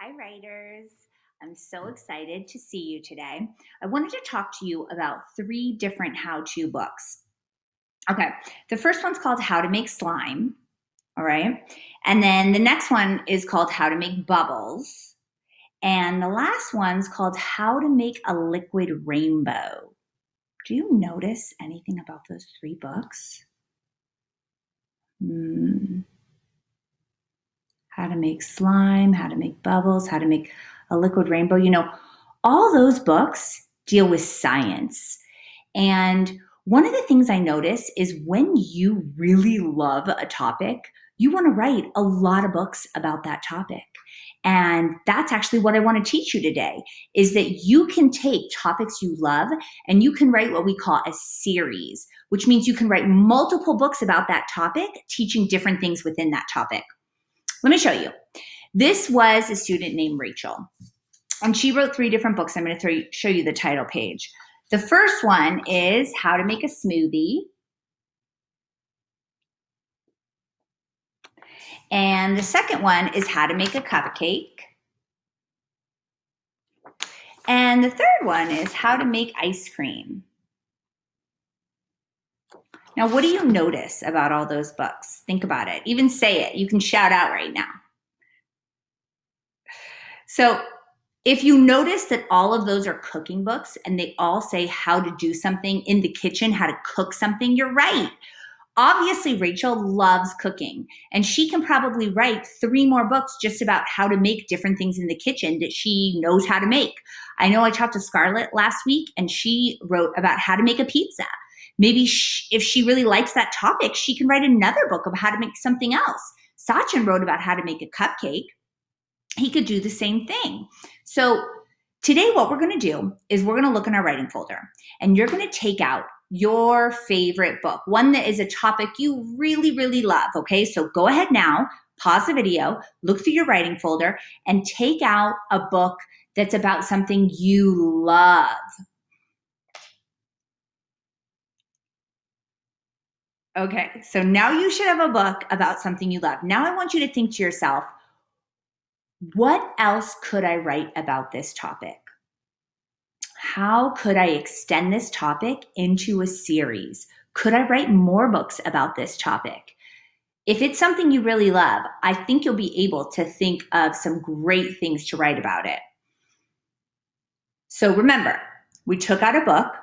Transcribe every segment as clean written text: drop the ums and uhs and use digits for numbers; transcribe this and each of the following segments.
Hi, writers. I'm so excited to see you today. I wanted to talk to you about three different how to books. Okay, the first one's called How to Make Slime. All right. And then the next one is called How to Make Bubbles. And the last one's called How to Make a Liquid Rainbow. Do you notice anything about those three books? How to make slime, how to make bubbles, how to make a liquid rainbow. All those books deal with science. And one of the things I notice is when you really love a topic, you want to write a lot of books about that topic. And that's actually what I want to teach you today is that you can take topics you love and you can write what we call a series, which means you can write multiple books about that topic, teaching different things within that topic. Let me show you. This was a student named Rachel, and she wrote three different books. I'm going to show you the title page. The first one is How to Make a Smoothie. And the second one is How to Make a Cupcake. And the third one is How to Make Ice Cream. Now, what do you notice about all those books? Think about it. Even say it. You can shout out right now. So if you notice that all of those are cooking books and they all say how to do something in the kitchen, how to cook something, you're right. Obviously, Rachel loves cooking, and she can probably write three more books just about how to make different things in the kitchen that she knows how to make. I know I talked to Scarlett last week, and she wrote about how to make a pizza. Maybe if she really likes that topic, she can write another book of how to make something else. Sachin wrote about how to make a cupcake. He could do the same thing. So today what we're going to do is we're going to look in our writing folder, and you're going to take out your favorite book, one that is a topic you really, really love. Okay, so go ahead now, pause the video, look through your writing folder, and take out a book that's about something you love. Okay, so now you should have a book about something you love. Now I want you to think to yourself, what else could I write about this topic? How could I extend this topic into a series? Could I write more books about this topic? If it's something you really love, I think you'll be able to think of some great things to write about it. So remember, we took out a book,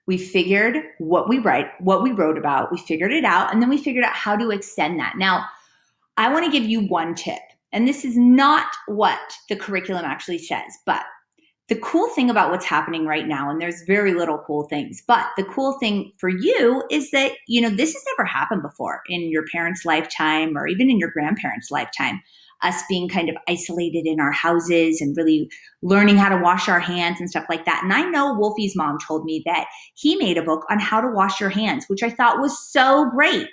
we figured what we wrote about, we figured it out, and then we figured out how to extend that. Now, I want to give you one tip, and this is not what the curriculum actually says, but the cool thing about what's happening right now, and there's very little cool things, but the cool thing for you is that, this has never happened before in your parents' lifetime or even in your grandparents' lifetime, us being kind of isolated in our houses and really learning how to wash our hands and stuff like that. And I know Wolfie's mom told me that he made a book on how to wash your hands, which I thought was so great.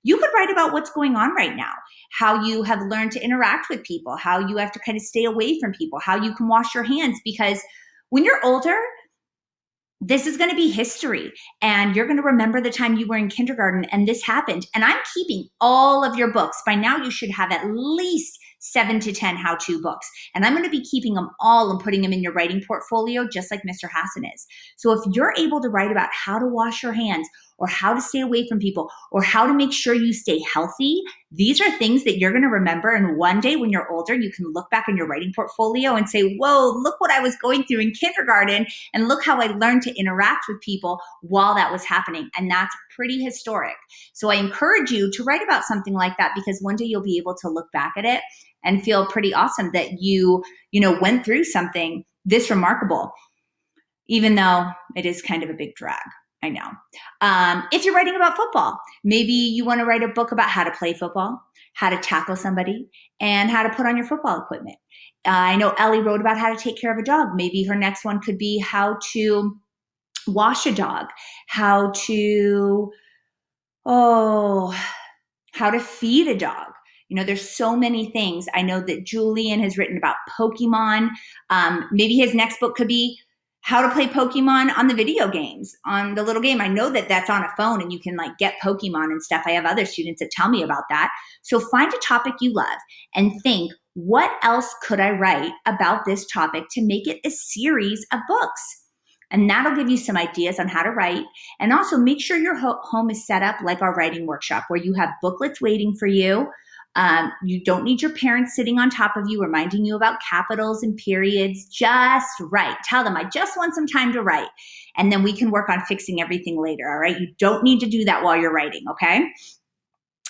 You could write about what's going on right now, how you have learned to interact with people, how you have to kind of stay away from people, how you can wash your hands, because when you're older, this is going to be history, and you're going to remember the time you were in kindergarten and this happened. And I'm keeping all of your books. By now, you should have at least 7 to 10 how-to books. And I'm going to be keeping them all and putting them in your writing portfolio, just like Mr. Hassan is. So if you're able to write about how to wash your hands or how to stay away from people or how to make sure you stay healthy, these are things that you're going to remember. And one day when you're older, you can look back in your writing portfolio and say, whoa, look what I was going through in kindergarten. And look how I learned to interact with people while that was happening. And that's pretty historic. So I encourage you to write about something like that, because one day you'll be able to look back at it and feel pretty awesome that you went through something this remarkable, even though it is kind of a big drag. I know. If you're writing about football, maybe you want to write a book about how to play football, how to tackle somebody, and how to put on your football equipment. I know Ellie wrote about how to take care of a dog. Maybe her next one could be how to wash a dog, how to feed a dog. There's so many things. I know that Julian has written about Pokemon. Maybe his next book could be how to play Pokemon on the video games, on the little game. I know that that's on a phone and you can get Pokemon and stuff. I have other students that tell me about that. So find a topic you love and think, what else could I write about this topic to make it a series of books? And that'll give you some ideas on how to write. And also make sure your home is set up like our writing workshop, where you have booklets waiting for you. You don't need your parents sitting on top of you, reminding you about capitals and periods. Just write. Tell them, I just want some time to write. And then we can work on fixing everything later, all right? You don't need to do that while you're writing, okay?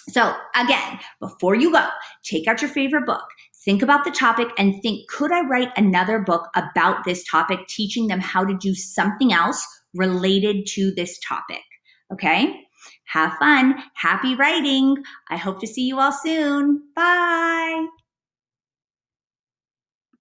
So again, before you go, take out your favorite book, think about the topic and think, could I write another book about this topic, teaching them how to do something else related to this topic? Okay? Have fun. Happy writing. I hope to see you all soon. Bye.